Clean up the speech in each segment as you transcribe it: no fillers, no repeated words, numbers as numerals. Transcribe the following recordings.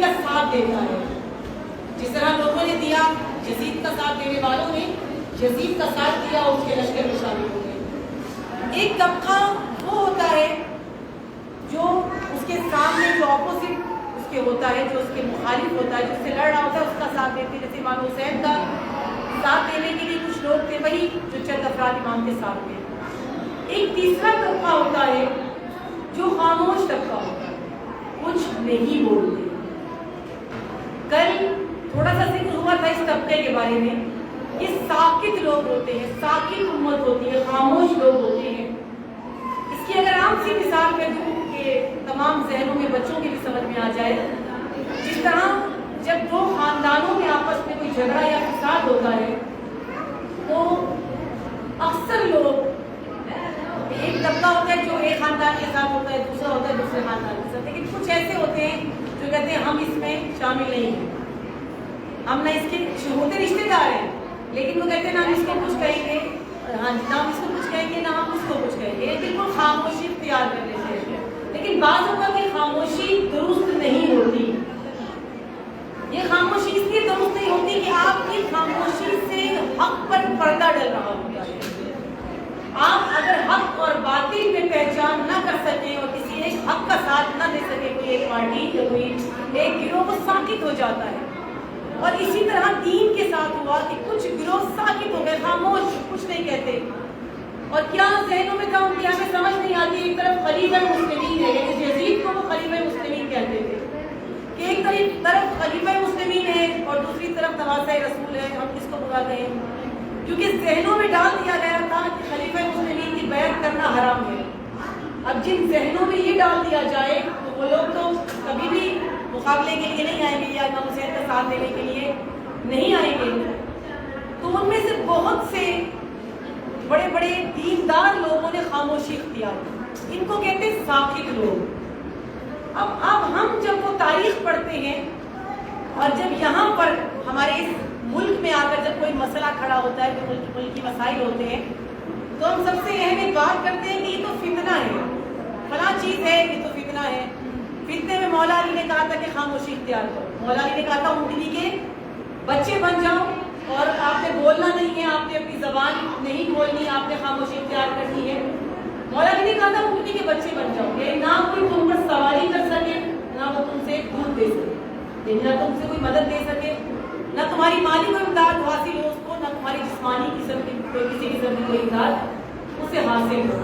کا ساتھ دیتا ہے. جس طرح لوگوں نے دیا، یزید کا ساتھ دینے والوں نے یزید کا ساتھ دیا اور اس کے لشکر میں شامل ہو گئے. ایک طبقہ وہ ہوتا ہے جو اس کے سامنے جو اپوزٹ اس کے ہوتا ہے، جو اس کے مخالف ہوتا ہے، جو اس سے لڑ رہا ہوتا ہے، اس کا ساتھ دیتے. جیسے امام حسین کا ساتھ دینے کے لیے کچھ لوگ تھے، وہی جو چند افراد امام کے ساتھ تھے. ایک تیسرا طبقہ ہوتا ہے جو خاموش طبقہ ہوتا ہے، کچھ نہیں بولتے. کل تھوڑا سا ذکر ہوا تھا اس طبقے کے بارے میں. یہ ساکت لوگ ہوتے ہیں، ساکت امت ہوتی ہے، خاموش لوگ ہوتے ہیں. اس کی اگر عام سی مثال میں دوں کہ تمام ذہنوں میں بچوں کے بھی سمجھ میں آ جائے، جس طرح جب دو خاندانوں میں آپس میں کوئی جھگڑا یا فساد ہوتا ہے تو اکثر لوگ، ایک طبقہ ہوتا ہے جو ایک خاندان کے ساتھ ہوتا ہے، دوسرا ہوتا ہے دوسرے خاندان کے ساتھ. لیکن کچھ ایسے ہوتے ہیں جو کہتے ہیں ہم اس میں شامل نہیں ہیں، ہم نہ اس کے ہوتے رشتے دار ہیں، لیکن وہ کہتے ہیں نہ ہم اس کو کچھ کہیں گے، ہاں نہ ہم اس کو کچھ کہیں گے، نہ ہم اس کو کچھ کہیں گے. بالکل خاموشی اختیار کر لیتے ہیں. لیکن بعض اوقات یہ خاموشی درست نہیں ہوتی. یہ خاموشی اس لیے درست نہیں ہوتی کہ آپ کی خاموشی سے حق پر پردہ ڈل رہا ہوتا ہے. آپ اگر حق اور باطل میں پہچان نہ کر سکیں اور کسی ایک حق کا ساتھ نہ دے سکے، کوئی ایک پارٹی یا کوئی ایک گروہ، وہ ساکت ہو جاتا ہے. اور اسی طرح دین کے ساتھ ہوا کہ کچھ گروہ ساکت ہو گئے، خاموش، کچھ نہیں کہتے. اور کیا ذہنوں میں تھا ان کی، ہمیں سمجھ نہیں آتی. ایک طرف خلیفہ مسلمین ہے، یعنی یزید کو وہ خلیفہ مسلمین کہتے تھے کہ ایک طرف خلیفہ مسلمین ہے اور دوسری طرف نواسہ رسول ہے. ہم کس کو برا کہیں؟ کیونکہ ذہنوں میں ڈال دیا گیا تھا کہ خلیفہ مسلمین کی بیعت کرنا حرام ہے. اب جن ذہنوں میں یہ ڈال دیا جائے تو وہ لوگ تو کبھی بھی مقابلے کے لیے نہیں آئیں گے یا امام حسین کا ساتھ دینے کے لیے نہیں آئیں گے. تو ان میں سے بہت سے بڑے بڑے دیندار لوگوں نے خاموشی اختیار کی. ان کو کہتے ہیں ساکت لوگ. اب ہم جب وہ تاریخ پڑھتے ہیں اور جب یہاں پر ہمارے اس ملک میں آ کر جب کوئی مسئلہ کھڑا ہوتا ہے، جو ملکی مسائل ہوتے ہیں، تو ہم سب سے اہم ایک بات کرتے ہیں کہ یہ تو فتنہ ہے، فلاں چیز ہے، یہ تو فتنہ ہے. فتنے میں مولا علی نے کہا تھا کہ خاموشی اختیار کرو. مولا علی نے کہا تھا اونٹنی کے بچے بن جاؤ اور آپ نے بولنا نہیں ہے، آپ نے اپنی زبان نہیں کھولنی، آپ نے خاموشی اختیار کرنی ہے. مولا علی نے کہا تھا اونٹنی کے بچے بن جاؤ، کہ نہ کوئی تم پر سواری کر سکے، نہ وہ تم سے دودھ دے سکے، نہ تم سے کوئی مدد دے سکے، نہ تمہاری مالی کوئی امداد حاصل ہو اس کو، نہ تمہاری جسمانی قسم کی کسی قسم کی کوئی امداد اسے حاصل ہو.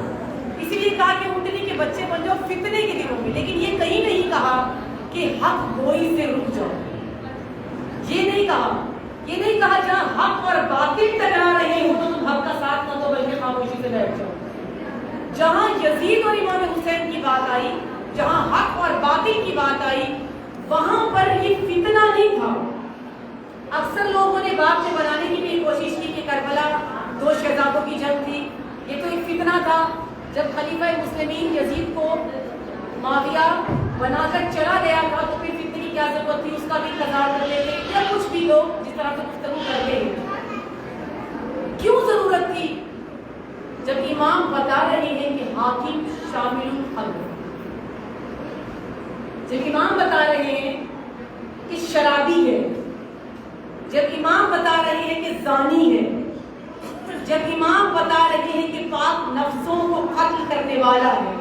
اسی لیے کہا کہ اونٹنی کے بچے بن جاؤ فتنے کے دنوں میں. لیکن یہ کہیں نہیں کہا کہ حق گوئی سے رک جاؤ. یہ نہیں کہا. یہ نہیں کہا جہاں حق اور باطل ٹکرا رہے ہو تو تم حق کا ساتھ نہ دو بلکہ خاموشی سے بیٹھ جاؤ. جہاں یزید اور امام حسین کی بات آئی، جہاں حق اور باطل کی بات آئی، وہاں پر یہ فتنہ نہیں تھا. اکثر لوگوں نے بات میں بنانے کی بھی کوشش کی کہ کربلا دو شہزادوں کی جنگ تھی، یہ تو ایک فتنہ تھا. جب خلیفہ مسلمین یزید کو معاویہ بنا کر چلا گیا تھا تو پھر فتنے کی کیا ضرورت تھی، اس کا بھی انتظار کر لیتے یا کچھ بھی لوگ جس طرح سے گفتگو کرتے ہیں. کیوں ضرورت تھی؟ جب امام بتا رہے ہیں کہ حاکم شامل الحق، جب امام بتا رہے ہیں کہ شرابی ہے، جب امام بتا رہے ہیں کہ زانی ہے، جب امام بتا رہے ہیں کہ پاک نفسوں کو قتل کرنے والا ہے،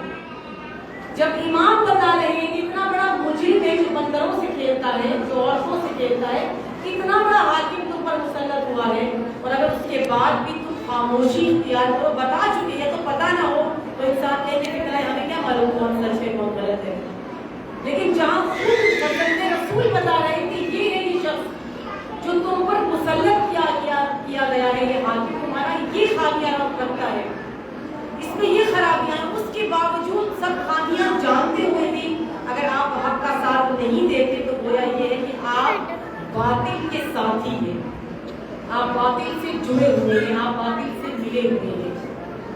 جب امام بتا رہے ہیں کہ اتنا بڑا مجرم ہے جو بندروں سے کھیلتا ہے، جو عورتوں سے کھیلتا ہے، اتنا بڑا حاکم تم پر مسلط ہوا ہے، اور اگر اس کے بعد بھی تم خاموشی اختیار کرو، بتا چکے ہیں تو پتہ نہ ہو تو انسان کہنے کی طرح ہمیں کیا معلوم کون سچ ہے کون غلط ہے. لیکن جہاں خود حضرت رسول بتا رہے ہیں کہ یہ ہے یہ شخص جو تم پر مسلط کیا گیا ہے، یہ حاکم تمہارا یہ خامیاں رکھتا ہے، اس میں یہ خرابیاں، اس کے باوجود سب خامیاں جانتے ہوئے بھی اگر آپ حق کا ساتھ نہیں دیتے تو گویا یہ ہے کہ آپ باطل کے ساتھی ہیں، آپ باطل سے جڑے ہوئے ہیں، آپ باطل سے ملے ہوئے ہیں.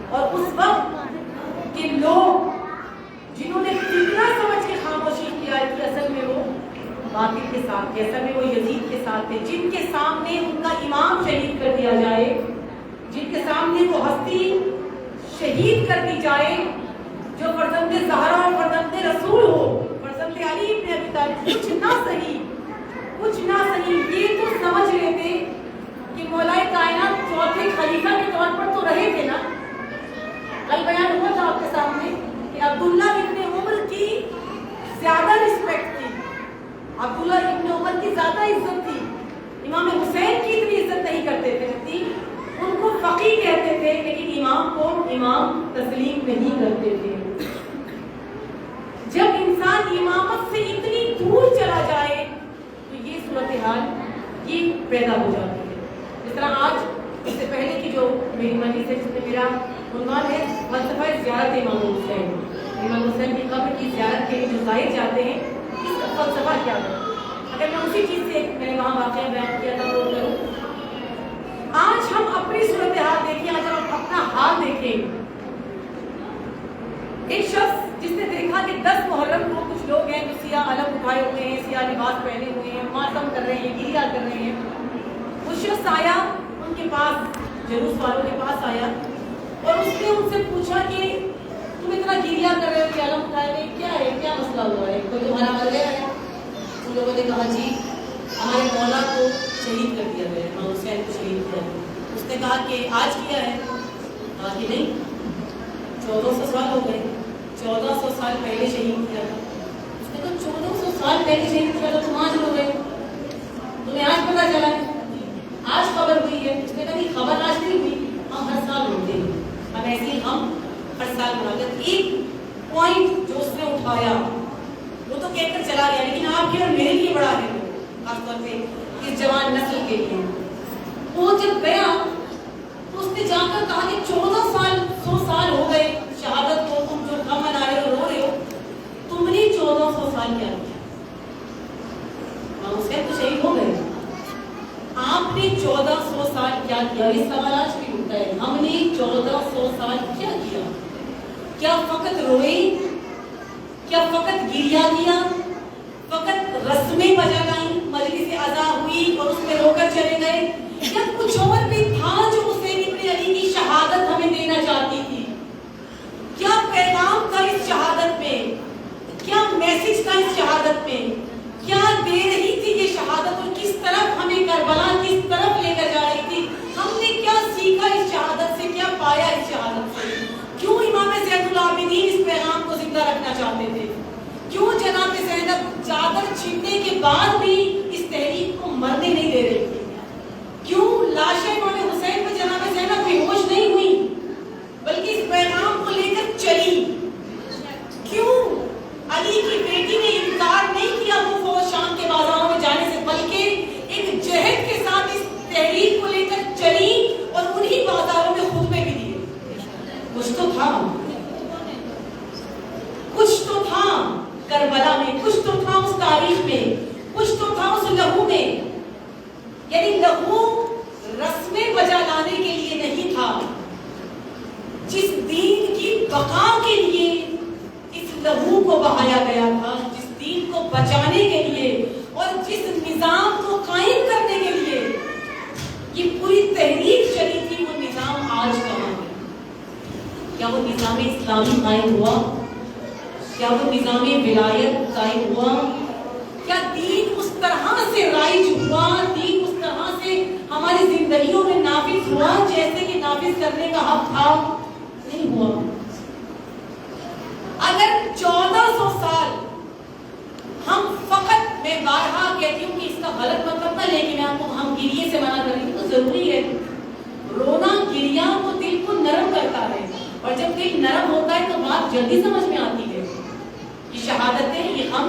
اور اس وقت کے لوگ جنہوں نے فتنہ سمجھ کے خاموشی اختیار کی، اصل میں وہ باطل کے ساتھ تھے، اصل میں وہ یزید کے ساتھ تھے. جن کے سامنے ان کا امام شہید کر دیا جائے، جن کے سامنے وہ ہستی شہید کر دی جائے جو فرزند زہرا اور فرزند رسول ہو، فرزند علی ابن ابی طالب کچھ نہ صحیح یہ تو سمجھ رہے تھے کہ مولا کائنات چوتھے خلیفہ کے طور پر تو رہے تھے نا. کل بیان ہوا تھا آپ کے سامنے کہ عبداللہ ابن عمر کی زیادہ رسپیکٹ تھی, عبداللہ ابن عمر کی زیادہ عزت تھی, امام حسین کی اتنی عزت نہیں کرتے تھے, ان کو فقیہ کہتے تھے لیکن امام کو امام تسلیم نہیں کرتے تھے. جب انسان امامت سے اتنی دور چلا جائے تو یہ صورتحال یہ پیدا ہو جاتی ہے. جس طرح آج اس سے پہلے کی جو میری مجلس ہے جس میں میرا عنوان ہے فلسفہ زیارت امام حسین, امام حسین کی قبر کی زیارت کے لیے جو زائر جاتے ہیں اس کا فلسفہ کیا ہے. اگر میں اسی چیز سے میں نے وہاں واقعہ بیان کیا تھا وہ کروں. آج ہم اپنی صورتحال دیکھیں, آج ہم اپنا حال دیکھیں. ایک شخص جس نے دیکھا کہ 10 محرم کو کچھ لوگ ہیں جو سیاہ علم اٹھائے ہوئے ہیں, سیاہ لباس پہنے ہوئے ہیں, ماتم کر رہے ہیں, گریا کر رہے ہیں. وہ شخص آیا ان کے پاس, جلوس والوں کے پاس آیا اور اس نے ان سے پوچھا کہ تم اتنا گریا کر رہے ہو کہ علم اٹھائے ہوئے, کیا ہے, کیا مسئلہ ہوا ہے, کوئی تمہارا مر گیا ہے؟ ان لوگوں نے کہا جی ہمارے مولا کو شہید کر دیا گیا, امام حسین کو شہید کیا گیا. اس نے کہا کہ آج کیا ہے؟ کہا کہ نہیں, 1400 سال ہو گئے, 1400 سال پہلے شہید کیا تھا. اس نے کہا 1400 سال پہلے شہید کیا تھا, تم آج ہو گئے, تمہیں آج پتا چلا ہے, آج خبر ہوئی ہے. اس نے کہا نہیں خبر آج نہیں ہوئی, ہم ہر سال ہوتے ہیں, اب ایسے ہی ہم ہر سال مناتے ہیں. ایک پوائنٹ جو اس نے اٹھایا وہ تو کہہ کر چلا گیا, لیکن آپ کے اور میرے لیے بڑا ہے, خاص طور پہ اس جوان نسل کے لیے. وہ جب گیا تو اس نے جا کر کہا کہ 100 سال ہو گئے شہادت کو, تم جو غم منا رہے ہو, رو رہے ہو, تم نے 1400 سال کیا کیا؟ امام حسین تو شہید ہو گئے, آپ نے 1400 سال کیا کیا؟ یہ سوال آج بھی اٹھتا ہے, ہم نے 1400 سال کیا کیا؟ کیا فقط روئے, کیا فقط گریا کیا, فقط رسمیں بجا لائیں, مجلس عزا ہوئی اور اس میں رو کر چلے گئے, یا کچھ اور بھی تھا جو حسین ابن علی کی شہادت ہمیں دینا چاہتی تھی؟ کیا پیغام تھا اس شہادت میں, کیا میسج تھا اس شہادت میں, کیا دے رہی تھی یہ شہادت, اور کس طرف ہمیں کربلا کس طرف لے کر جا رہی تھی؟ ہم نے کیا سیکھا اس شہادت سے, کیا پایا اس شہادت سے؟ کیوں امام زین العابدین اس پیغام کو زندہ رکھنا چاہتے تھے؟ کیوں جناب زینب چادر چھیننے کے بعد بھی اس تحریک کو مرنے نہیں دے رہی تھی؟ کیوں لاش امام حسین پر جناب زینب بے ہوش نہیں ہوئی بلکہ اس پیغام کو لے کر چلی؟ کیوں علی کی بیٹی نے انکار نہیں کیا وہ فوج شام کے بازاروں میں جانے سے, بلکہ ایک جہد کے ساتھ اس تحریک کو لے کر چلی اور انہی بازاروں میں خطبے بھی دیے؟ کچھ تو تھا, کچھ تو تھا کربلا میں, کچھ تو تھا اس تاریخ میں, کچھ تو تھا اس لہو میں. یعنی لہو رسمیں بجا لانے کے لیے نہیں تھا, جس دین کی بقا کے لیے اس لہو کو بہایا گیا تھا, جس دین کو بچانے کے لیے اور جس نظام کو قائم کرنے کے لیے یہ پوری تحریک چلی تھی, وہ نظام آج کہاں ہے؟ کیا وہ نظام اسلامی قائم ہوا؟ کیا وہ نظام ولایت قائم ہوا؟ کیا دین اس طرح سے رائج ہوا, دین اس طرح سے ہماری زندگیوں میں نافذ ہوا جیسے کہ نافذ کرنے کا حق تھا؟ نہیں ہوا. اگر 1400 سال ہم فقط, میں بارہا کہتی ہوں کہ اس کا غلط مطلب نہ لے کے ہم گریے سے منع کریں گے, تو ضروری ہے رونا, گریا وہ دل کو نرم کرتا ہے, اور جب دل نرم ہوتا ہے تو بات جلدی سمجھ میں آتی ہے. یہ شہادتیں, یہ ہم,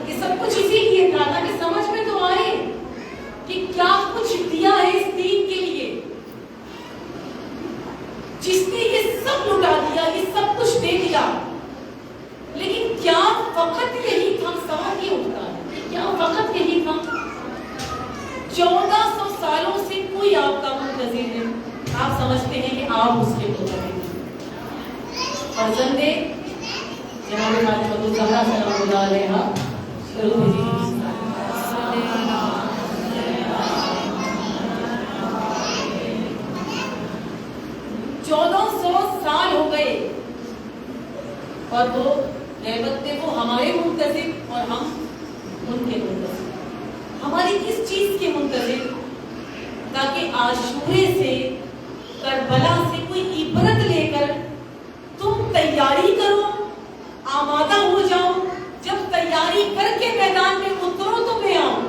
یہ سب کچھ اسی لیے تھا تاکہ سمجھ میں تو آئے کہ کیا کچھ دیا ہے اس دین کے لیے. جس نے یہ سب لٹا دیا, یہ سب کچھ دے دیا, لیکن کیا فقط یہی تھا؟ سوال یہ اٹھتا ہے, کیا فقط یہی تھا؟ 1400 سالوں سے کوئی آپ کا منتظر ہے, آپ سمجھتے ہیں کہ آپ اس کے منتظر ہیں. فرزند جناب فاطمہ الزہرا سلام اللہ علیہا شروع ہے. 1400 سال ہو گئے اور وہ غیبت میں وہ ہمارے منتظر اور ہم ان کے منتظر. ہماری کس چیز کے منتظر؟ تاکہ عاشورے سے، کربلا سے کوئی عبرت لے کر تم تیاری کرو، آمادہ ہو جاؤ. جب تیاری کر کے میدان میں اترو تو میں آؤں.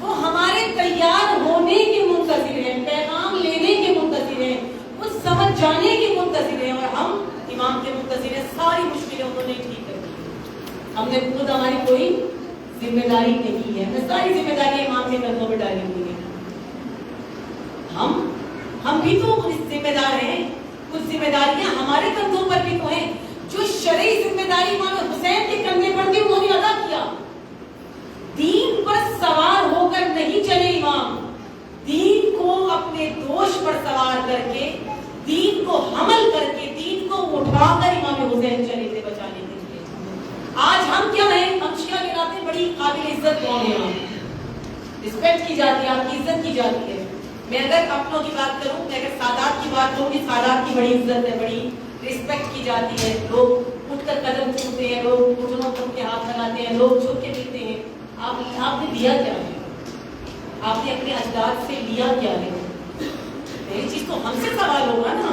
وہ ہمارے تیار ہونے کے منتظر ہیں، پیغام لینے کے منتظر ہیں، کچھ سمجھ جانے کے منتظر ہیں، اور ہم امام کے منتظر ہیں. ساری مشکلیں انہوں نے ٹھیک کر دی. ہم نے خود ہماری کوئی ذمہ داری نہیں ہے، ہمیں ساری ذمہ داری امام کے کندھوں پہ ڈالی ہوئی ہے. ہم بھی تو ذمہ دار ہیں. کچھ ذمہ داریاں ہمارے کندھوں پر بھی تو ہیں. جو شرعی ذمہ داری امام حسین کے کندھے پر تھی انہوں نے ادا کیا. دین پر سوار ہو کر نہیں چلے امام، دین کو اپنے دوش پر سوار کر کے، دین کو حمل کر کے، دین کو اٹھا کر امام حسین چلے تھے بچانے کے لیے. آج ہم کیا ہیں؟ ہم شیعہ کے ناطے بڑی قابل عزت قوم ہیں. رسپیکٹ کی جاتی ہے، آپ کی عزت کی جاتی ہے. میں اگر اپنوں کی بات کروں، میں اگر سادات کی بات کروں، کہ سادات کی بڑی عزت ہے، بڑی رسپیکٹ کی جاتی ہے. لوگ اٹھ کر قدم چومتے ہیں، لوگ گھٹنوں پر کے ہاتھ لگاتے ہیں، لوگ جھک کے ملتے ہیں. آپ نے دیا کیا ہے؟ آپ نے اپنے اجداد سے لیا کیا ہے؟ یہ چیز تو ہم سے سوال ہوگا نا.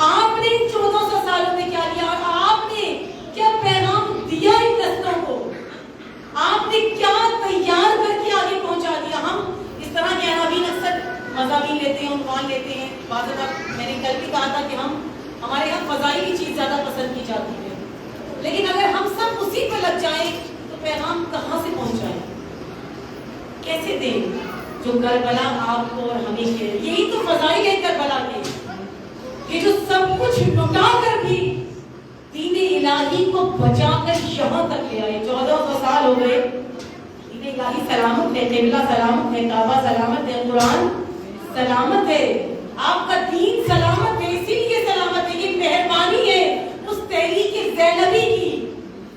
آپ نے 1400 سالوں میں کیا لیا؟ آپ نے کیا پیغام دیا ان نسلوں کو؟ آپ نے کیا تیار کر کے آگے پہنچا دیا؟ ہم اس طرح کے عناوین اکثر مضامین لیتے ہیں، عنوان لیتے ہیں. بعض اوقات میں نے کل بھی کہا تھا کہ ہمارے یہاں فضائلی چیز زیادہ پسند کی جاتی ہے. لیکن اگر ہم سب اسی پہ لگ جائیں تو پیغام کہاں سے پہنچائیں، کیسے دیں جو کربلا آپ کو اور ہمیں کے؟ یہی تو فضائل ہے کربلا کے، کہ جو سب کچھ لٹا کر بھی دین الہی کو بچا کر یہاں تک لے آئے. 1400 سال ہو گئے. دین الہی سلامت ہے، قبلہ سلامت ہے، کعبہ سلامت ہے، قرآن سلامت ہے، آپ کا دین سلامت ہے. اسی لیے سلامت ہے، یہ مہربانی ہے اس تحریک زینبی کی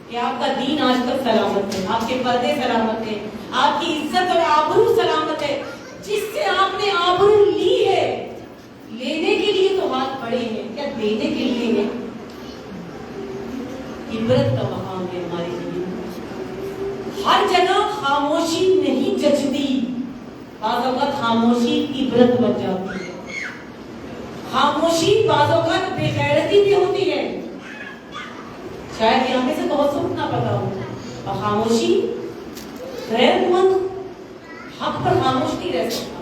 کہ آپ کا دین آج تک سلامت ہے، آپ کے پردے سلامت ہے، آپ کی عزت اور آبرو سلامت ہے. جس سے آپ نے آبرو لی ہے، لینے کے لیے تو ہاتھ بڑے ہیں، کیا دینے کے لیے ہے؟ عبرت کا مقام ہے ہمارے لیے. ہر جگہ خاموشی نہیں جچتی، بعض اوقات خاموشی عبرت بن جاتی ہے. خاموشی بعض اوقات بے غیرتی بھی ہوتی ہے. شاید ہمیں سے بہت سخت نہ پتا ہو، اور خاموشی غیرت مند حق پر خاموش نہیں رہ سکتا.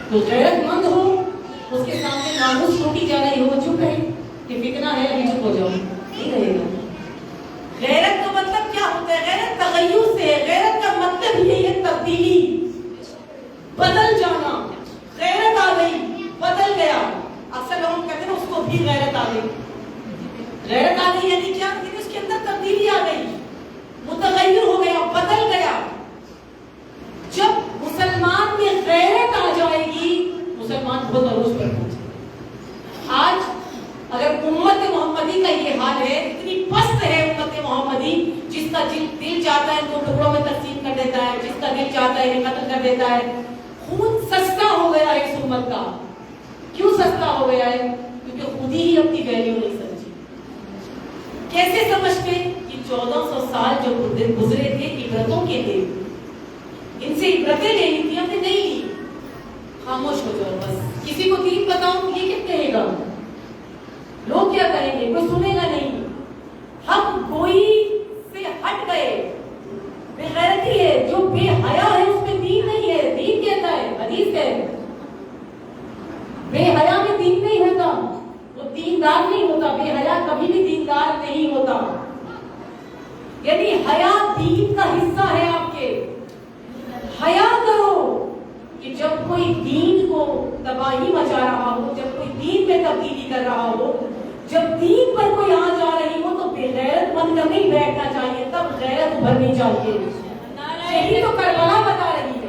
تو غیرت مند ہو، اس کے سامنے ناموس ٹوٹی جا رہی ہو، چپ رہے کہ فتنہ ہے ابھی چپ ہو جاؤ، نہیں رہے گا. غیرت کا مطلب کیا ہوتا ہے؟ غیرت تغیر سے ہے. غیرت کا مطلب یہ ہے تبدیلی، بدل جانا. غیرت آ گئی، بدل گیا. اکثر لوگ کہتے ہیں اس کو بھی غیرت آ گئی. غیرت آ گئی یعنی کیا؟ یعنی اس کے اندر تبدیلی آ گئی، متغیر ہو گیا، بدل گیا. جب مسلمان میں غیرت آ جائے گی، مسلمان بہت عروج پر پہنچے. آج اگر امت محمدی کا یہ حال ہے، اتنی پست ہے امت محمدی، جس کا دل چاہتا ہے تو ٹکڑوں میں تقسیم کر دیتا ہے، جس کا دل چاہتا ہے کہ قتل کر دیتا ہے. خون سستا ہو گیا ہے اس امت کا. کیوں سستا ہو گیا ہے؟ کیونکہ خود ہی اپنی ویلیو نہیں سمجھی. کیسے سمجھتے کہ 1400 سال جو گزرے تھے عبرتوں کے تھے، ان سے عبرتیں لینی تھی، ہم نے نہیں لی. خاموش ہو جاؤ بس. کسی کو دین بتاؤ، یہ کیا کہے گا؟ لوگ کیا کریں گے؟ کوئی سنے گا نہیں. ہم گوئی سے ہٹ گئے. بے غیرتی ہے، جو بے حیا ہے اس میں دین نہیں ہے. دین کہتا ہے، حدیث ہے، بے حیا میں دین نہیں ہوتا، وہ دیندار نہیں ہوتا. بے حیا کبھی بھی دیندار نہیں ہوتا. یعنی حیا دین کا حصہ ہے آپ کے. حیا کرو کہ جب کوئی دین کو تباہی مچا رہا ہو، جب کوئی دین میں تبدیلی کر رہا ہو، جب دین پر کوئی آنچ آ رہی ہو، تو بے غیرت بن کر نہیں بیٹھنا چاہیے، تب غیرت ابھرنی چاہیے. یہی تو کربلا بتا رہی ہے.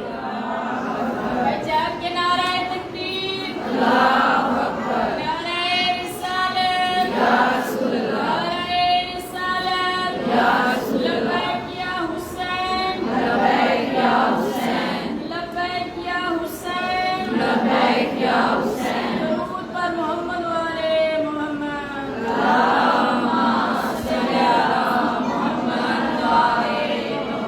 کے نعرہ تکبیر، اللہ اکبر، نعرہ رسالت، یا رسول اللہ، نعرہ رسالت، یا رسول اللہ. لبیک یا حسین، لبیک یا حسین، لبیک یا حسین، لبیک یا حسین. درود پر محمد و آل محمد. اللہم صلی علی محمد و آل محمد.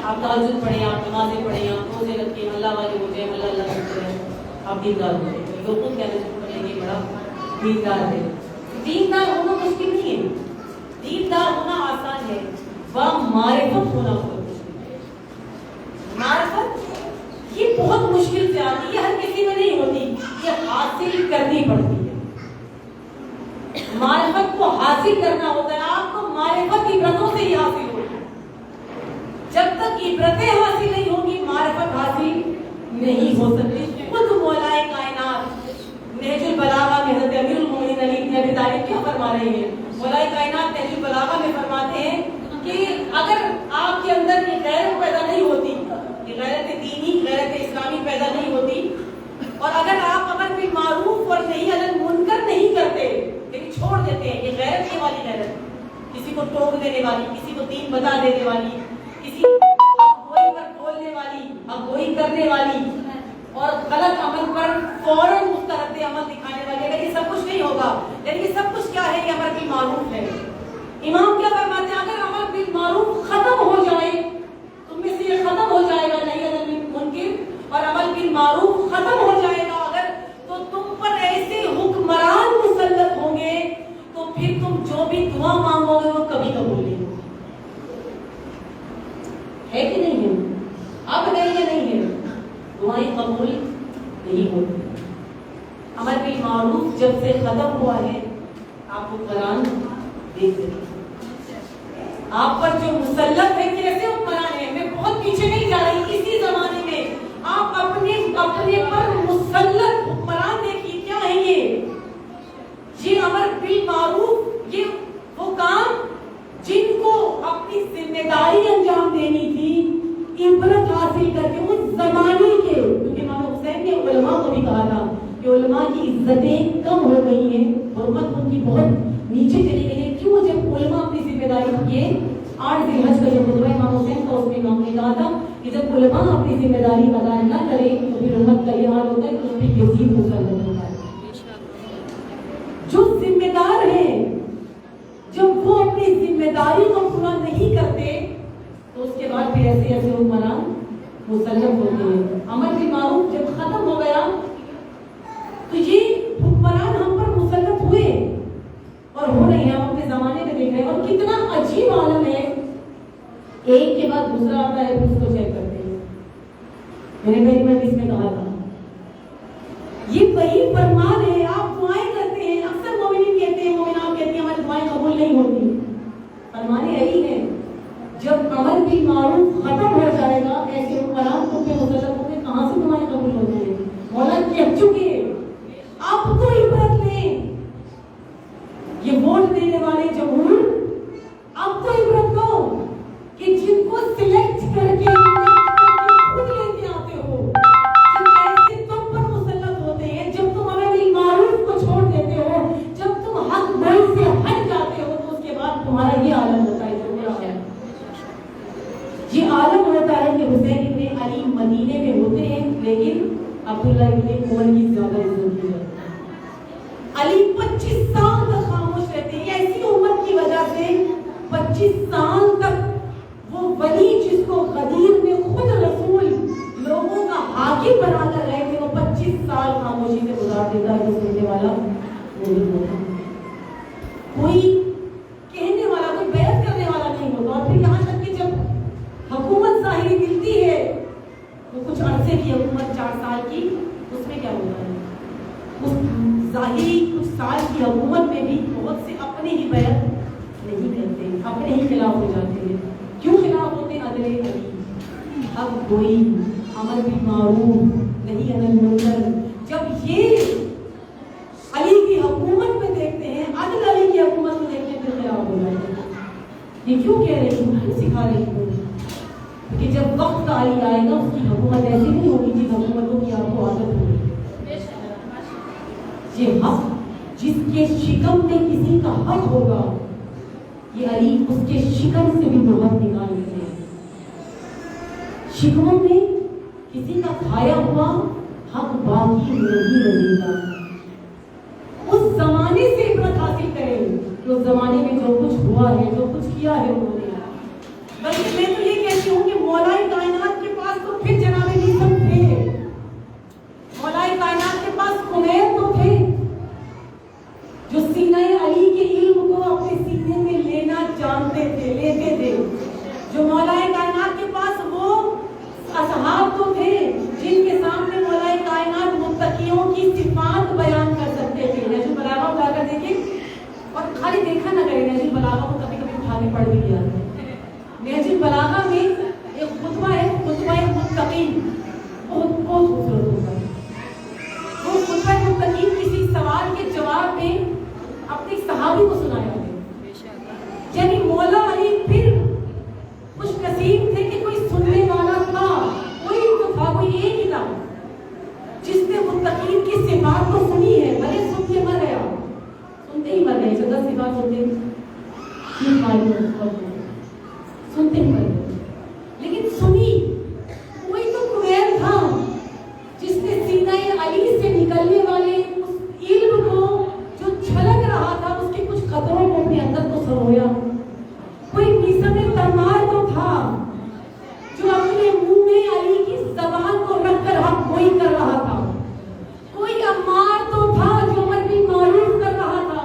آپ تہجد پڑھیں, آپ نمازیں پڑھیں, آپ روزے رکھیں, اللہ والے ہو جائیں, اللہ اللہ کرتے رہیں, آپ دیندار ہو جائیں. لوگ خود کہنے شروع کر لیں گے بڑا دیندار ہے. دیندار ہونا مشکل نہیں ہے, دیندار ہونا آسان ہے, معرفت ہونا بہت مشکل ہے. معرفت یہ بہت مشکل سے آتی ہے, یہ ہر کسی میں نہیں ہوتی, یہ حاصل کرنی پڑتی ہے. معرفت کو حاصل کرنا ہوتا ہے. آپ کو معرفت عبرتوں سے ہی حاصل ہوتی ہے. جب تک عبرتیں حاصل نہیں ہوگی معرفت حاصل نہیں ہو سکتی. خود مولائے کائنات نہج البلاغہ میں حضرت امیر المومنین علی بن ابی طالب کیا فرما رہے ہیں؟ مولائے کائنات نہج البلاغہ میں فرماتے ہیں کہ اگر آپ کے اندر یہ غیرت پیدا نہیں ہوتی, یہ غیرت دینی, غیرت اسلامی پیدا نہیں ہوتی, اور اگر آپ امر بالمعروف اور نہی عن المنکر نہیں کرتے لیکن چھوڑ دیتے ہیں, یہ غیرت یہ والی غیرت, کسی کو ٹوک دینے والی, کسی کو دین بتا دینے والی, کسی اگوئی پر بولنے والی, اگوئی کرنے والی, اور غلط عمل پر فوراً مسترد عمل دکھانے والی, اگر یہ سب کچھ نہیں ہوگا, لیکن یہ سب کچھ کیا ہے؟ یہ امر بالمعروف ہے. امام کیا فرماتے ہیں؟ اگر امر بالمعروف ختم ہو جائے, تم میں سے یہ ختم ہو جائے گا نہی عن المنکر اور امر بالمعروف ختم ہو جائے گا اگر, تو تم پر ایسے حکمران مسلط ہوں گے تو پھر تم جو بھی دعا مانگو گے وہ کبھی قبول نہیں ہوگی. ہے کہ نہیں ہے؟ اب نہیں ہے, نہیں ہے, دعائیں قبول نہیں ہوتی. امر بالمعروف جب سے ختم ہوا ہے, آپ حکمران دیکھ رہے ہیں, آپ پر جو مسلط ہے, کیسے حکمران ہے. میں بہت پیچھے نہیں جا رہی, اسی زمانے میں آپ اپنے پر مسلط حکمران دیکھیے کیا ہے. یہ امر بالمعروف, یہ وہ کام جن کو اپنی ذمہ داری انجام دینی تھی, عبرت حاصل کر کے اس زمانے کے, کیونکہ امام حسین نے علماء کو بھی کہا تھا کہ علماء کی عزتیں کم ہو گئی ہیں, حرمت ان کی بہت نیچے چلی گئی ہے. کیوں؟ جب علماء اپنی ذمہ داری, یہ 8 ذی الحج کا جو خطبہ امام حسین کا, اس میں امام نے کہا تھا کہ جب علماء اپنی ذمہ داری ادا نہ کریں تو پھر امت کا یہ حال ہوتا ہے کہ اس پہ یزید مسلط ہوتا ہے. جو ذمہ دار ہیں جب وہ اپنی ذمہ داری کو پورا نہیں کرتے تو اس کے بعد پھر ایسے ایسے حکمران مسلط ہوتے ہیں. امر بالمعروف جب ختم ہو گیا تو یہ حکمران ہم پر مسلط ہوئے اور ہو رہے ہیں. ہم اپنے زمانے میں دیکھ رہے ہیں, اور کتنا عجیب عالم ہے, ایک کے بعد دوسرا آتا ہے, اس کو چیک کرتے ہیں. میں نے پہلی بار اس میں کہا تھا یہ وہی فرمان ہے. آپ دعائیں کرتے ہیں, اکثر مومنین کہتے ہیں, مومنات کہتی ہیں ہماری دعائیں قبول نہیں ہوتی. فرمان یہی ہے جب امر بالمعروف ختم ہو جائے گا, ایسے حکمران تم پہ مسلط ہوں گے, کہاں سے تمہارے قبول ہوتے ہیں؟ مولا کہہ چکے آپ تو عبرت لیں. یہ ووٹ دینے والے جمہور, اب تو عبرت لو کہ جن کو سلیکٹ کر کے خود لیتے آتے ہو, ایسے تم پر مسلط ہوتے ہیں. جب تم امر بالمعروف کو چھوڑ دیتے ہو, جب تم حق بول سے ہٹ جاتے ہو, تو اس کے بعد تمہارا یہ عالم ہوتا ہے. یہ عالم ہوتا ہے کہ حسین ابن علی مدینے میں ہوتے ہیں, لیکن عبداللہ ابن عمر کی زیادہ عزت کی جاتی ہے. علی 25 سال تک خاموش رہتے ہیں. ایسی امت کی وجہ سے 25 سال تک وہ ولی جس کو غدیر میں خود رسول لوگوں کا حاکم بنا کر رہے تھے, وہ 25 سال خاموشی سے گزار دیتا ہے. جو سننے والا نہیں ہوتا, کوئی کہنے والا, کوئی بیعت کرنے والا نہیں ہوتا. اور پھر یہاں تک کہ جب حکومت ظاہری ملتی ہے تو کچھ عرصے کی حکومت 4 سال کی, اس میں کیا ہوتا ہے؟ اس ظاہری کچھ سال کی حکومت میں بھی بہت سے اپنے ہی بیعت نہیں کرتے, اپنے ہی خلاف ہو جاتے ہیں. کیوں خلاف ہوتے ہیں؟ عدل علی, اب کوئی امر بالمعروف نہی عن المنکر. جب یہ علی کی حکومت میں دیکھتے ہیں, عدل علی کی حکومت میں دیکھتے ہیں, پھر خلاف ہو جاتے ہیں. یہ کیوں کہہ رہی ہوں, سکھا رہی ہوں کہ جب وقت کا علی آئے گا, اس کی حکومت ایسی نہیں ہوگی جن حکومتوں کی آپ کو عادت ہوگی. یہ حق جس کے شکم میں کسی کا حق ہوگا, یہ علی اس کے شکم سے بھی بہت نکال لیتے ہیں. شکموں میں کسی کا کھایا ہوا حق باقی نہیں رہے گا. اس زمانے سے عبرت حاصل کریں کہ اس زمانے میں جو کچھ ہوا ہے, جو کچھ کیا ہے انہوں نے. بلکہ میں تو یہ کہتی ہوں کہ مولا دیکھا نہ کریں نہج البلاغہ کو کبھی کبھی اٹھا کے پڑھ بھی لیا نہج البلاغہ میں ایک خطبہ ہے خطبہ متقین بہت بہت خوبصورت ہوتا ہے وہ خطبہ متقین کسی سوال کے جواب میں اپنے صحابی کو سنایا ہے یعنی مولا علی پھر خوش نصیب تھے کہ کوئی سننے والا تھا کوئی تو تھا کوئی ایک ہی تھا جس نے متقین کی صفات کو سنی ہے بھلے سن کے مر گیا سنتے ہی مر گئے 14 صفات سنتے ہی مر گئے لیکن سنی کوئی تو کویر تھا جس نے سینہ علی سے نکلنے والے اس علم کو جو چھلک رہا تھا اس کے کچھ قطروں کو اپنے اندر کو سرویا کوئی میثم تمار تو تھا جو اپنے منہ میں علی کی زبان کو رکھ کر حق گوئی کر رہا تھا کوئی عمار تو تھا جو عمر بن معروف کر رہا تھا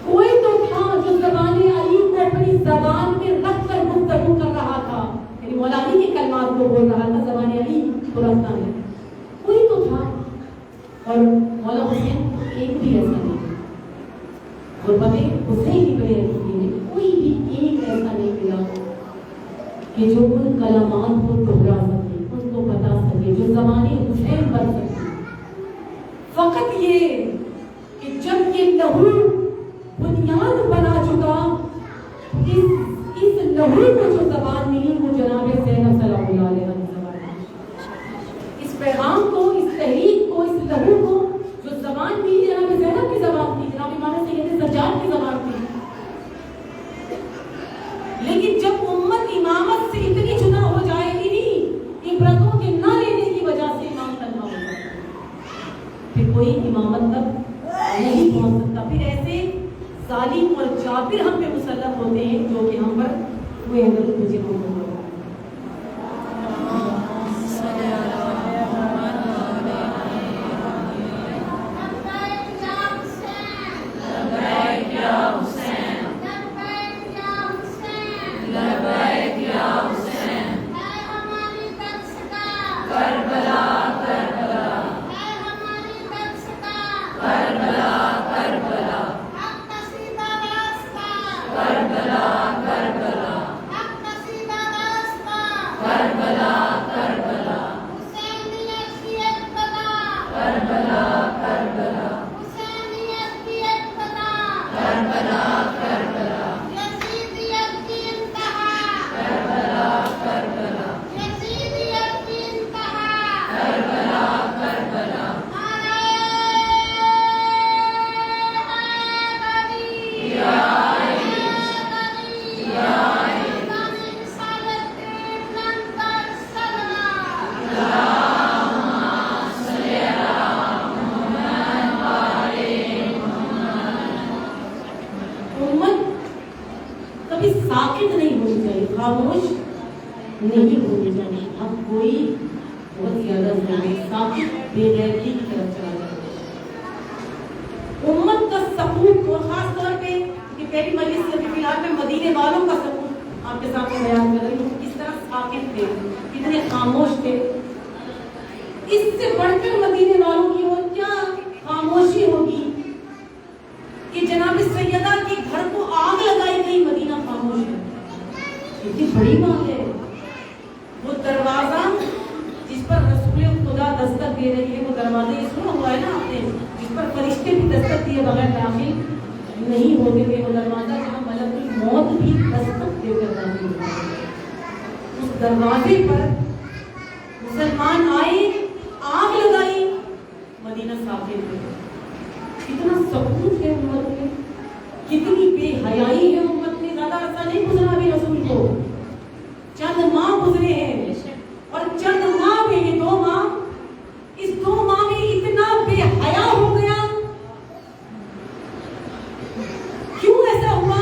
کوئی تو تھا جو زبان علی کو اپنی زبان میں رکھ کر گفتگو کر رہا تھا یعنی مولا علی کے کلمات کو بول رہا تھا زبان علی کو رکھنا ہے کوئی تو تھا اور مولا حسین ایک بھی ایسا نہیں غربت حسین ابن علی میں کوئی بھی ایک ایسا نہیں ملا کہ جو ان کلمات کو ٹھکرا سکے ان کو بتا سکے جو زبان حسین بن سکے فقط یہ کہ جب یہ لہو بنیاد بنا چکا اس لہو کو جو زبان ملی وہ جناب زینب سلام اللہ علیہ زبان اس پیغام کو اس تحریک کو اس لہو کو جو زبان ملی جناب زینب کی زبان تھی جناب امام سید سجاد کی زبان تھی لیکن جب امت امامت سے اتنی جدا ہو جائے انہیں عبرتوں کے نہ لینے کی وجہ سے امام تنہا ہو جاتا ہے پھر کوئی امامت تک نہیں پہنچ سکتا پھر ایسے ظالم اور جابر ہم پہ مسلط ہوتے ہیں جو کہ ہم پر ہوئے اگر مجھے ہوتا خاموش نہیں ہونی چاہیے اب کوئی بہت زیادہ بے غیرتی کی طرف چلا جائے امت کا سکوت اور خاص طور پہ کہ پہلی مجلس سے فی الحال میں مدینے والوں کا سکوت آپ کے سامنے بیان کر رہی ہوں کس طرح ساکت تھے کتنے خاموش تھے اس سے بڑھ کر مدینے والوں کی اور کیا خاموشی ہوگی کہ جناب سیدہ کے گھر کو آگ لگائی گئی مدینہ خاموش ہے کتنی بڑی بات ہے وہ دروازہ جس پر رسول خدا دستک دے رہی ہے وہ دروازہ یہ سنا ہوا ہے نا آپ نے جس پر فرشتے بھی دستک دیے بغیر داخل نہیں ہوتے تھے وہ دروازہ جہاں ملک الموت بھی دستک دے کر داخل ہوتا ہے اس دروازے پر مسلمان آئے آگ لگائی مدینہ ساکت ہے کتنا سکوت ہے امت میں کتنی بے حیائی ہے امت میں زیادہ عرصہ نہیں گزرا ابھی رسول کو چند ماہ گزرے ہیں اور چند ماہ میں یہ 2 ماہ اس 2 ماہ میں اتنا بے حیا ہو گیا کیوں ایسا ہوا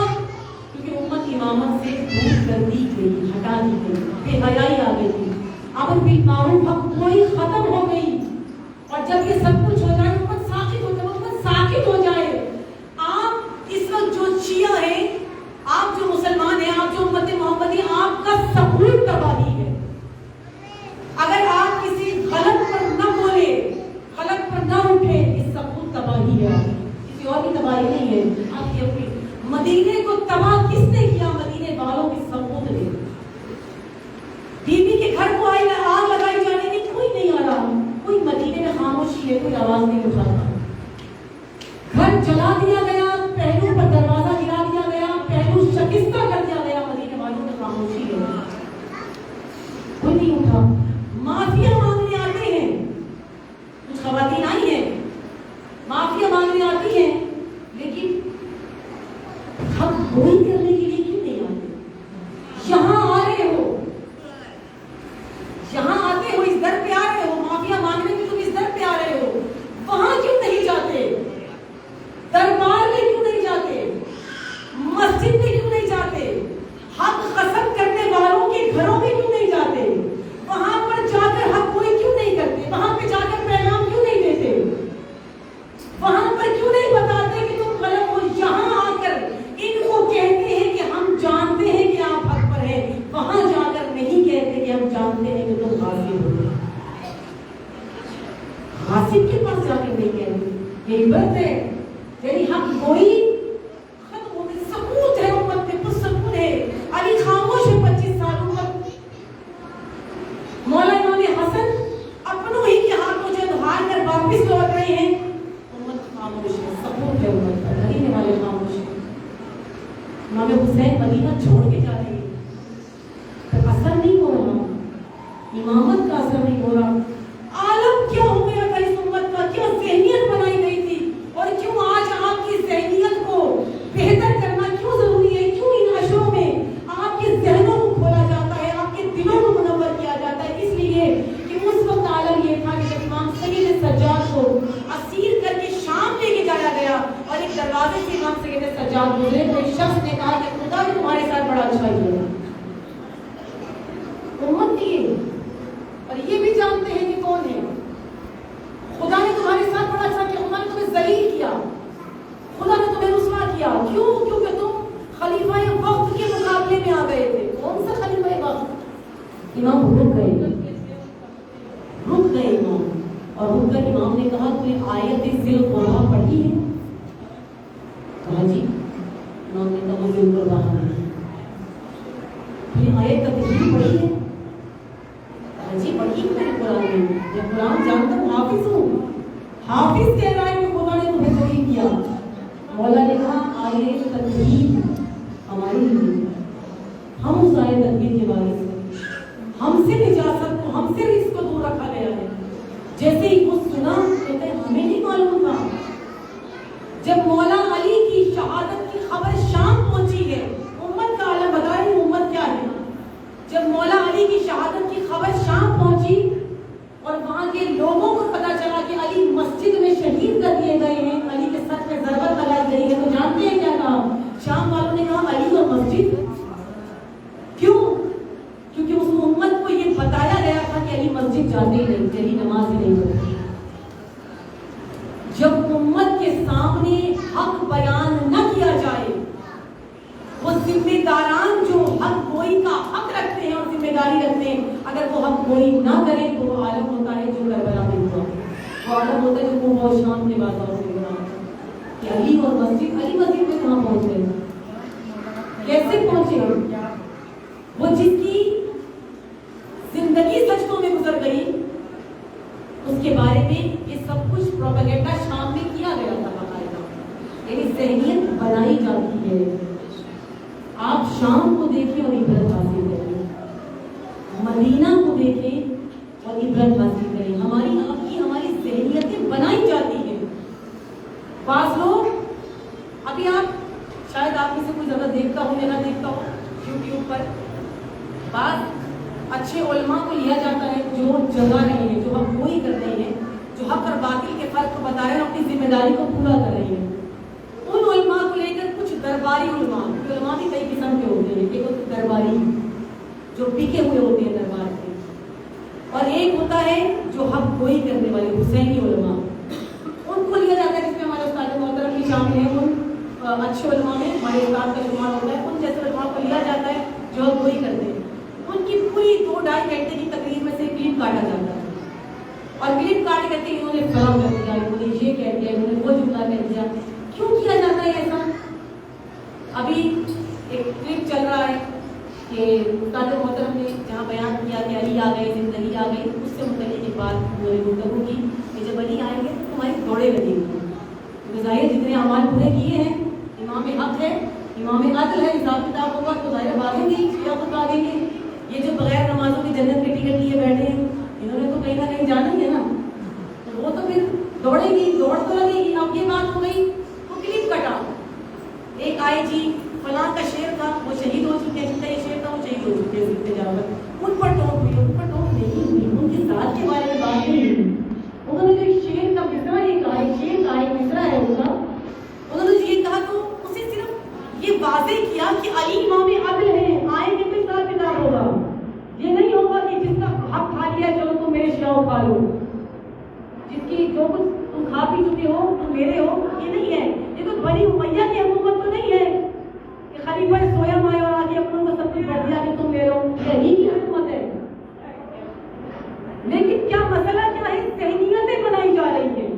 کیونکہ امت امامت سے دور کر دی گئی ہٹا دی گئی بے حیائی آ گئی تھی امر بالمعروف حق کوئی ختم ہو گئی اور جب یہ سب کچھ ہو جائے امت ساکت ہو جائے امت ساکت ہو جائے آپ اس وقت جو شیعہ ہیں آپ جو مسلمان ہیں آپ جو امت محمدی آپ کا سکوت تباہی ہے اگر آپ کسی غلط پر نہ بولے غلط پر نہ اٹھے اس سکوت تباہی ہے کسی اور کی تباہی برائی نہیں ہے. آپ یہ اپنی مدینے کو تباہ کس نے کیا؟ مدینے والوں کے ثبوت نے. بیوی کے گھر کو آگ لگائی جانے کی کوئی نہیں آ رہا, کوئی مدینے میں خاموشی ہے, کوئی آواز نہیں اٹھاتا. گھر جلا دیا گیا, پہلو پر دروازہ گرا دیا گیا, پہلو شکستہ کر دیا گیا, مدینے والوں میں خاموشی ہے, کوئی نہیں اٹھا. معافیا مانگنے آتے ہیں, کچھ خواتین آئی ہیں معافیا مانگنے آتی ہیں, لیکن ہم گوئی کرنے کے لیے کیوں نہیں آتے؟ یہاں آ رہے ہو, یہاں آتے ہو, اس در پہ آ رہے ہو, معافیا مانگنے میں تم اس در پہ آ رہے ہو, وہاں کیوں نہیں جاتے؟ دربار میں کیوں نہیں جاتے؟ مسجد میں کیوں نہیں جاتے؟ حق قسم کرنے والوں کے گھروں میں کیوں نہیں جاتے؟ وہاں پر جا کر حق گوئی کیوں نہیں کرتے؟ وہاں پہ جا کر پیغام کیوں نہیں دیتے؟ وہاں پر کیوں نہیں بتاتے کہ تم غلط ہو؟ یہاں آ کر ان کو کہتے ہیں کہ ہم جانتے ہیں کہ آپ حق پر ہیں, وہاں جا کر نہیں کہتے کہ ہم جانتے ہیں کہ تم غاصب ہو. غاصب کے پاس جا کر نہیں کہتے. یہ عبرت ہے, یعنی حق گوئی ختم ہو گئی. سکوت ہے امت میں, کچھ سکون ہے. علی خاموش ہے 25 سالوں تک. مولا امام حسن اپنوں ہی کے ہاتھوں جب ہار کر واپس لوٹ رہے ہیں, امت خاموش ہے, سکوت ہے امت کا, مدینے والے خاموش ہیں. امام حسین مدینہ چھوڑ کے جا رہے ہیں, پر اثر نہیں ہو رہا, امامت کا اثر نہیں ہو رہا. عالم کیا ہو گیا تھا اس امت کا, کیا ذہنیت بنائی گئی تھی, اور کیوں آج آپ کی ذہنیت کو بہتر کرنا کیوں ضروری ہے؟ کیوں ان عشروں میں آپ کے ذہنوں کو کھولا جاتا ہے, آپ کے دلوں کو منور کیا جاتا ہے؟ اس لیے کہ اس وقت عالم یہ تھا کہ جب امام سید سجاد کو اسیر کر کے شام لے کے جایا گیا, اور ایک دروازے سے امام سید سجاد گزرے, تو ایک شخص نے کہا کہ خدا نے تمہارے ساتھ بڑا اچھا کیا. امت کی, اور یہ بھی جانتے ہیں کہ کون ہے. خدا نے تمہارے ساتھ بڑا اچھا کیا, خدا نے تمہیں ذلیل کیا, خدا نے تمہیں رسوا کیا. کیوں؟ کیونکہ تم خلیفہ وقت کے مقابلے میں آ گئے تھے. کون سا خلیفہ وقت؟ امام رک گئے امام, اور رک کر امام نے کہا کوئی آیت ذی القرآن پڑھی ہے؟ کہا جی. امام نے کہا ذی القرآن نہیں. پھر آیت تطہیر پڑھی ہے؟ کہا جی پڑھی ہے میں نے قرآن میں, جب قرآن جانتا ہوں, حافظ ہوں. حافظ کہہ رہا ہے کہ خدا نے تمہیں ذلیل کیا. مولا نے کہا آیت تطہیر ہماری نہیں, ہم اس آیت تطہیر کے وارث ہیں, ہم سے نجاست کو, ہم سے رزق کو دور رکھا گیا ہے. جیسے ہی وہ سنا, کہتے ہیں ہمیں نہیں معلوم تھا. جب مولا علی کی شہادت کی خبر شام پہنچی ہے, امت کا عالم بتائیں امت کیا ہے. جب مولا علی کی شہادت کی خبر شام پہنچی اور وہاں کے لوگوں کو پتا چلا کہ علی مسجد میں شہید کر دیے گئے ہیں, علی کے سر پہ ضربت لگائی گئی ہے, تو جانتے ہیں کیا کہا؟ شام والوں نے کہا علی اور مسجد. کیوں؟ کیونکہ اس امت کو یہ بتایا گیا تھا کہ علی مسجد جاتے ہی نہیں, علی نماز ہی نہیں پڑھتے. جب امت کے سامنے حق بیان نہ کیا جائے, وہ ذمہ داران جو حق گوئی کا حق رکھتے ہیں اور ذمہ داری رکھتے ہیں, اگر وہ حق گوئی نہ کریں تو وہ عالم ہوتا ہے جو کربلا میں ہوا. وہ عالم ہوتا ہے جو وہ بہت شام کے بازار سے بنا کہ علی اور مسجد, علی مسجد میں کہاں پہنچ گئے, کیسے پہنچے؟ وہ جس کی زندگی سجدوں میں گزر گئی, اس کے بارے میں یہ سب کچھ پروپیگنڈا شام میں کیا گیا تھا باقاعدہ. یعنی ذہنیت بنائی جاتی ہے. آپ شام کو دیکھیں اور عبرت حاصل کریں, مدینہ کو دیکھیں اور عبرت حاصل کریں. ہماری آپ کی ہماری ذہنیتیں بنائی جاتی ہیں. بعض لوگ, ابھی آپ شاید آپ میں سے کوئی زیادہ دیکھتا ہو یا نہ دیکھتا ہو, یوٹیوب پر بعض اچھے علماء کو لیا جاتا ہے جو جگہ رہے ہیں, جو حق گوئی کر رہے ہیں, جو حق اور باطل کے فرق کو بتا رہے ہیں, اپنی ذمہ داری کو پورا کر رہے ہیں. ان علماء کو لے کر کچھ درباری علماء بھی کئی قسم کے ہوتے ہیں. ایک ہوتے درباری جو بکے ہوئے ہوتے ہیں دربار کے, اور ایک ہوتا ہے جو حق گوئی کرنے والے حسینی علماء. ان کو لیا جاتا ہے, جس میں ہمارے استاد محترم بھی شامل ہیں. ان اچھے علماء میں ہمارے استاد کا شمار ہوتا ہے. ان جیسے علماء کو لیا جاتا ہے جو حق گوئی کرتے ہیں. ان کی پوری 2-2.5 گھنٹے کی تقریر میں سے کلپ کاٹا جاتا ہے, اور کلپ کاٹ کر کے انہوں نے فلاں کر دیا, انہوں نے یہ کہہ دیا, انہوں نے وہ جملہ کہہ دیا. کیوں کیا جاتا کریں ایسا. ابھی ایک کلپ چل رہا ہے کہ استاد محترم نے جہاں بیان کیا کہ علی آ گئے، زندگی آ گئی، اس سے متعلق ایک بات انہوں نے گفتگو کی کہ جب علی آئیں گے تو تمہاری دوڑیں لگیں گی. ظاہر جتنے اعمال پورے کیے ہیں، امام حق ہے، امام عدل ہے، حساب کتاب ہوگا تو ظاہر بھاگیں گے، کیا خود بھاگیں گے. یہ جو بغیر نمازوں کی جنت کے ٹکٹ لیے بیٹھے ہیں، انہوں نے تو کہیں نہ کہیں جانا ہی ہے نا، تو وہ تو پھر دوڑے گی، دوڑ تو لگے گی. اب یہ بات ہو گئی تو کلپ کٹا. ایک آئی جی فلاں کا شعر تھا، وہ شہید ہو چکے ہیں، جن کا یہ شعر تھا وہ شہید ہو چکے ہیں سکتے جا کر. ان پر ٹوک ہوئی، ان پر ٹوک نہیں ہوئی، ان کی ذات کے بارے میں بات نہیں ہوئی. انہوں نے جو شعر کا مصرع یہ کہا، ایک شعر کا ایک مصرع ہے ان کا، انہوں نے یہ کہا تو اسے صرف یہ واضح کیا کہ علی امام عدل ہیں، آئیں گے تو حساب کتاب ہوگا. یہ نہیں ہوگا کہ جس کا حق کھا لیا چلو تم میرے شیاؤ کھا لو، جس کی جو کچھ تم کھا پی چکے ہو تم میرے ہو. یہ نہیں ہے. یہ تو بنی امیہ کی حکومت تو نہیں ہے کہ خلیفہ سویا مائے اور آگے اپنوں کو سب کچھ بڑھ دیا کہ تم لے لو. یہی کی حکومت ہے. لیکن کیا مسئلہ کیا ہے؟ ذہنیتیں بنائی جا رہی ہیں.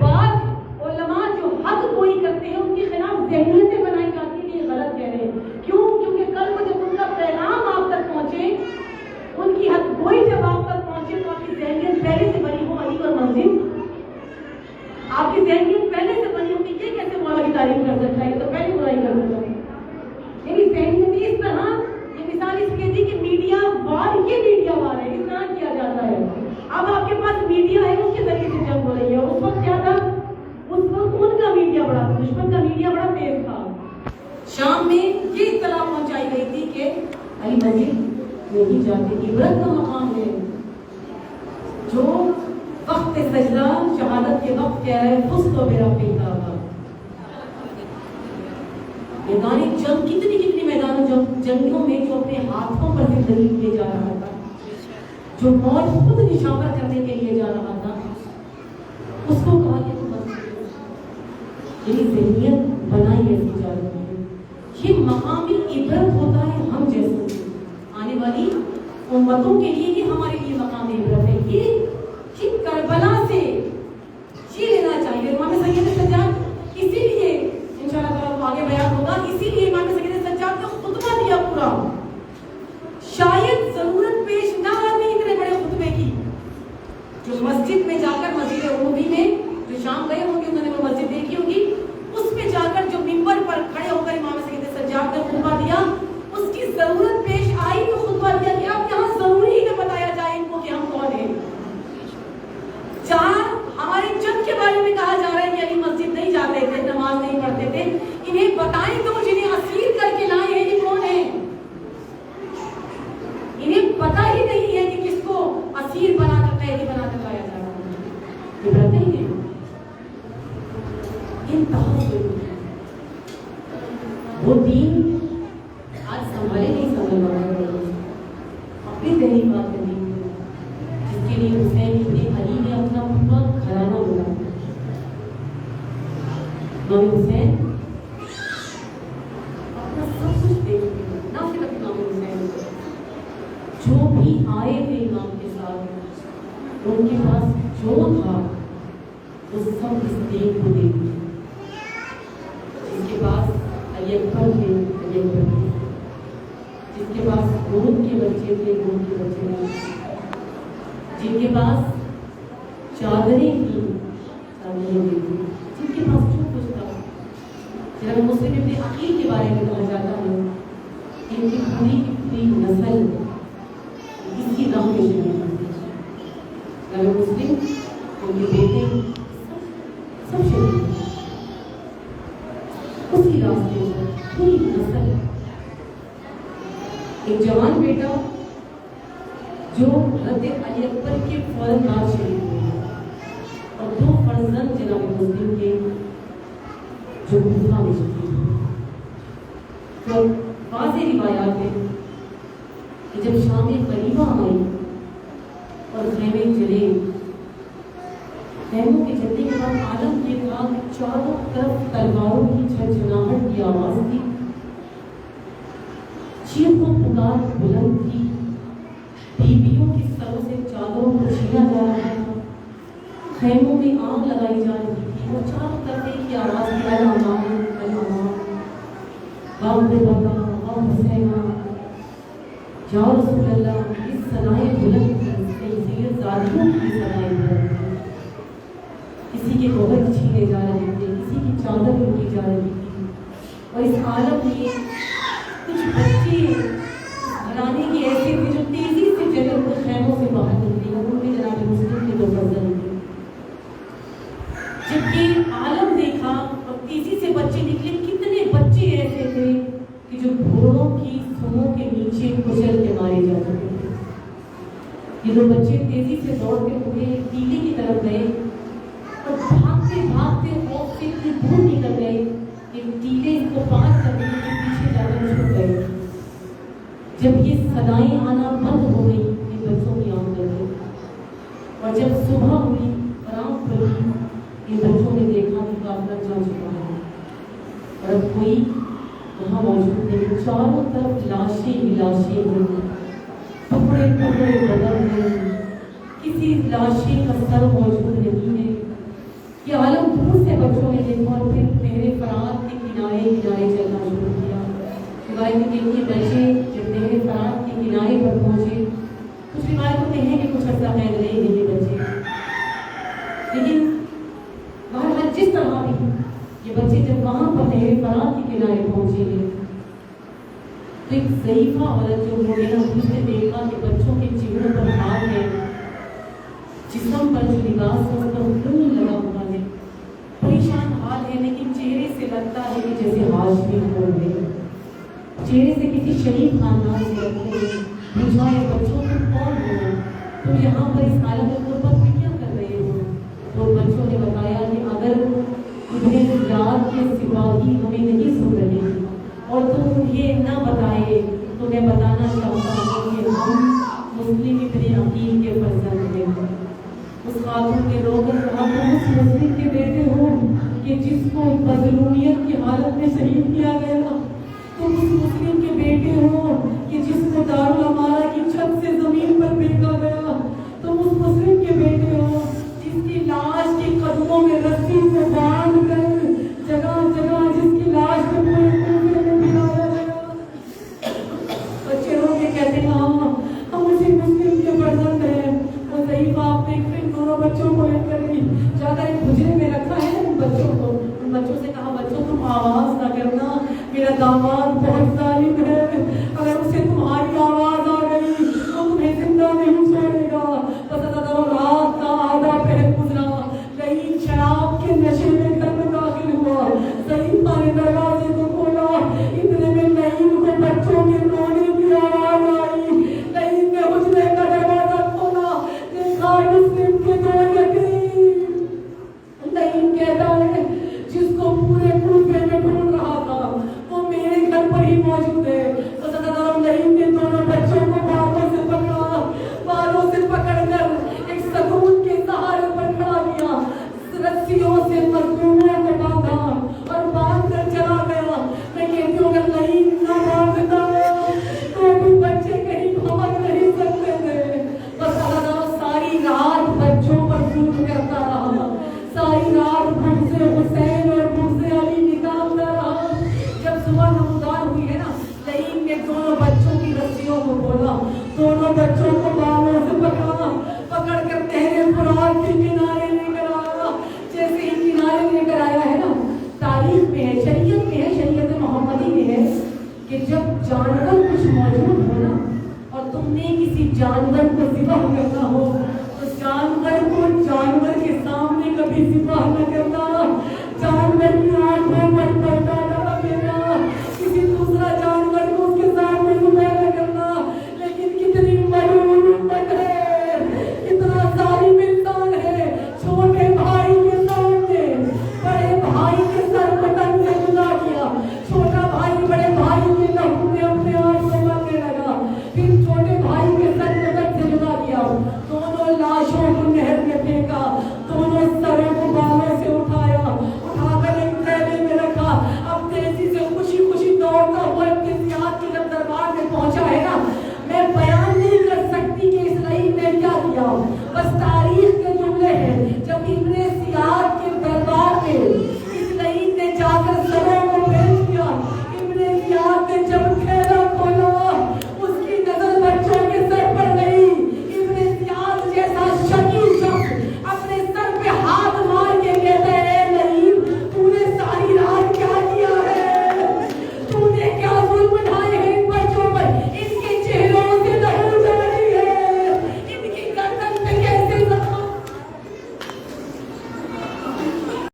بعض علماء جو حق کوئی کرتے ہیں ان کے خلاف ذہنیتیں بنائی جاتی ہیں کہ یہ غلط کہہ رہے ہیں. کیوں؟ کیونکہ کل کو جب ان کا پیغام آپ تک پہنچے، ان کی حق کوئی جب آپ تک پہنچے تو آپ کی ذہنیت پہلے سے بنی ہو علی اور منظم، آپ کی ذہنیت پہلے سے بنی ہو کہ یہ کیسے مولا کی تعریف کر سکتا ہے، یہ تو پہلے برائی کر سکتا ہے. یعنی ذہنیت اس طرح، یہ مثال اس کے دی کہ میڈیا وار، یہ میڈیا وار ہے، اس طرح کیا جاتا ہے. اب آپ کے پاس میڈیا ہے، اس کے ذریعے سے جنگ ہو رہی ہے. اس وقت کیا تھا؟ اس وقت ان کا میڈیا بڑا، دشمن کا میڈیا بڑا تیز تھا. شام میں یہ اطلاع پہنچائی گئی تھی کہ علی مسجد نہیں جاتے. عبرت کا مقام ہے. جو وقت سجدہ شہادت کے وقت کہہ رہے خود تو میرا پیتا تھا. میدان جنگ کتنی میدان جنگوں میں جو اپنے ہاتھوں پر زندگی لیے جا رہا تھا، جو موت خود نشاور کرنے کے لیے جا رہا تھا، اس کو کہا کہ تم میری ذہنیت بنائی ایسی جا رہی ہے. یہ مقامی عبرت ہوتا ہے ہم جیسوں کی، آنے والی امتوں کے لیے یہ ہمارے لیے مقامی عبرت ہے. یہ کربلا سے یہ لینا چاہیے. امام سید سجاد اسی لیے انشاءاللہ تعالیٰ آگے بیان ہوگا، اسی لیے امام سید سجاد نے خطبہ دیا پورا. شاید ضرورت پیش نہ آتی اتنے بڑے خطبے کی. جو مسجد میں جا کر، مسجد عمومی میں جو شام گئے ہوں گے انہوں نے وہ مسجد دیکھی ہوگی، اس میں جا کر جو ممبر پر کھڑے ہو کر امام سید سجاد نے خطبہ دیا، اس کی ضرورت پیش آئی تو خطبہ دیا کہ اب یہاں ضروری ہے بتایا جائے ان کو کہ ہم کون ہیں. جہاں ہمارے چند کے بارے میں کہا جا رہا ہے کہ علی مسجد نہیں جاتے تھے، نماز نہیں پڑھتے تھے، انہیں بتائیں تو جنہیں اسیر کر کے لائے ہیں یہ کون ہیں. انہیں پتہ ہی نہیں ہے کہ کس کو اسیر بنا کر، قیدی بنا کر لایا جا رہا ہے. یہ بات نہیں ہے. انتہا ضروری ہے. وہ دین آج سنبھالے نہیں سنبھل پا رہے. اپنی ذہنی بات کرنی جس کے لیے حسین ابن علی نے اپنا پورا گھرانہ بولا. امام حسین اپنا سب کچھ دے چکے ہیں. نہ صرف امام حسین، جو بھی آئے تھے امام کے ساتھ، ان کے پاس جو تھا وہ سب اس دین کو دے دیا. جس کے پاس علی اکبر تھے، علی اکبر تھے. جس کے پاس گود کے بچے تھے، گود کے بچے تھے. جن کے پاس چادریں تھیں، چادریں دی تھی. جن کے پاس جو کچھ تھا. جب مسلم ابن عقیل کے بارے میں کہا جاتا ہے ان کی پوری نسل اسی گاؤں میں شہید ہوئی. جب مسلم ان کے بیٹے سب شہید ہوئے اسی راستے پر. پوری نسل. ایک جوان بیٹا جو حضرت علی اکبر کے فوراً بعد شہید ہوئے، اور دو فرزند جناب مسلم کے جو کوفہ میں شہید ہوئے. تو واضح روایات ہیں کہ جب شام قریبہ آئی اور خیمے جلے، خیموں کے جلنے کے بعد عالم یہ تھا کہ چاروں طرف تلواروں کی جھنجھناہٹ کی آواز تھی، چیخ و پکار بلند تھی، بیویوں کی سروں سے چادروں کو چھینا جا رہا تھا، خیموں میں آگ لگائی جا رہی تھی، اور چاروں طرف ایک ہی آواز تھی، عالم میں کچھ بچے گھرانے کے ایسے تھے جو تیزی سے جگہ کو خیموں سے باہر نکلے، ان میں جناب مسلم کے 2 فرزند تھے۔ جب یہ عالم دیکھا اور تیزی سے بچے نکلے، کتنے بچے ایسے تھے کہ جو گھوڑوں کی سونوں کے نیچے کچل کے مارے جا چکے تھے۔ یہ 2 بچے تیزی سے دوڑتے ہوئے ٹیلے کی طرف گئے اور بھاگتے بھاگتے خوف سے اتنی دور نکل گئے کہ ٹیلے کو پار کرنے کے پیچھے جا کر چھپ گئے۔ جب یہ صدائیں آنا بند ہو گئی، یہ بچوں کی آنکھ کر گئی، اور جب صبح ہوئی اور آنکھ کھلی، یہ بچوں نے دیکھا کہ قافلہ جا چکا ہے اور اب کوئی وہاں موجود نہیں۔ چاروں طرف لاشیں ہی لاشیں ہیں، ٹکڑے ٹکڑے بدن ہیں، کسی لاشیں کا سر موجود نہیں ہے۔ یہ عالم دور سے بچوں نے دیکھا اور پھر نہر فرات کے کنارے کنارے چلنا شروع کیا۔ روایت میں کہتی ہے بچے جب نہر فرات کے کنارے پر پہنچے، کچھ روایتوں میں ہے کہ کچھ عرصہ قید رہے یہ بچے، لیکن بہرحال جس طرح بھی یہ بچے جب وہاں پر نہر فرات کے کنارے پہنچے ہیں تو ایک ضعیفہ عورت جو مومنہ اس نے دیکھا کہ بچوں کے چہروں پر ہاتھ ہے، جسم پر جو لباس ہے اس پر خون لگا ہوا ہے، پریشان حال ہے، لیکن چہرے سے لگتا ہے کہ جیسے ہاشمی خون ہے، چہرے سے کسی شریف خاندان سے لگتے ہیں۔ پوچھا ہے بچوں تم کون ہو، تم یہاں پر اس عالم غربت میں کیا کر رہے ہو؟ تو بچوں نے بتایا کہ اگر ابن زیاد کے سپاہی ہمیں نہیں سن رہے اور تم انہیں نہ بتائے تو میں بتانا چاہتا ہوں کہ ہم مسلم ابن عقیل کے فرزند ہیں۔ اس خاتون نے رو کر کہا تم اس مسلم کے بیٹے ہو کہ جس کو مظلومیت کی حالت میں شہید کیا گیا، تم اس مسلم کے بیٹے ہو کہ جس کو دارالامارہ کی چھت سے زمین پر پھینکا گیا، تم اس مسلم کے بیٹے ہو جس کی لاش کے قدموں میں رسی سے باندھ کر جگہ جگہ جس کی لاش کو پورے کوفے میں پھیلایا گیا۔ بچے رو کے کہتے ہیں ہم اسی مسلم کے فرزند ہیں۔ وہ ضعیفہ آپ نے ان دونوں بچوں کو لے کر جا کر ایک حجرے میں رکھا ہے ان بچوں کو، ان بچوں سے کہا بچوں تم آواز نہ کرنا، میرا داماد بہت ظالم ہے، اگر اسے تمہاری آواز آ گئی تو تمہیں زندہ نہیں چھوڑے گا۔ بس رات کا آدھا پہر گزرا، کہیں شراب کے نشے میں گھر میں داخل ہوا، ضعیفہ نے دروازے کو کھولا، اتنے میں نعیم کو بچوں کے رونے کی آواز آئی۔ نعیم نے حجرے کا دروازہ کھولا، دیکھا مسلم کے 2 یتیم۔ نعیم کہتا ہے جس کو پورے کوفے میں ڈھونڈ رہا تھا وہ میرے گھر پر ہی موجود ہے۔ تو نعیم نے دونوں بچوں کو بالوں سے پکڑا، بالوں سے پکڑ کر ایک ستون کے سہارے پر کھڑا کیا، رسیوں سے مظلوموں کو باندھا اور باندھ کر چلا گیا۔ میں کہتی ہوں اگر نعیم نہ باندھتا تو بھی بچے کہیں بھاگ نہیں سکتے تھے۔ بس ساری رات بچوں پر ظلم کرتا رہا، ساری رات بھوک سے حسین اور بھوک سے علی نکالتا رہا۔ جب صبح نمودار ہوئی ہے نا، نعیم نے دونوں بچوں کی رسیوں کو کھولا، دونوں بچوں کو بالوں سے پکڑا، پکڑ کر نہر فرات کے کنارے لے کر آیا۔ جیسے ہی کنارے لے کر آیا ہے نا، تاریخ میں ہے، شریعت میں ہے، شریعت محمدی میں ہے کہ جب جانور کچھ موجود ہو نا اور تم نے کسی جانور کو ذبح کرنا ہو تو جانور کو جانور کے سامنے کبھی ذبح نہ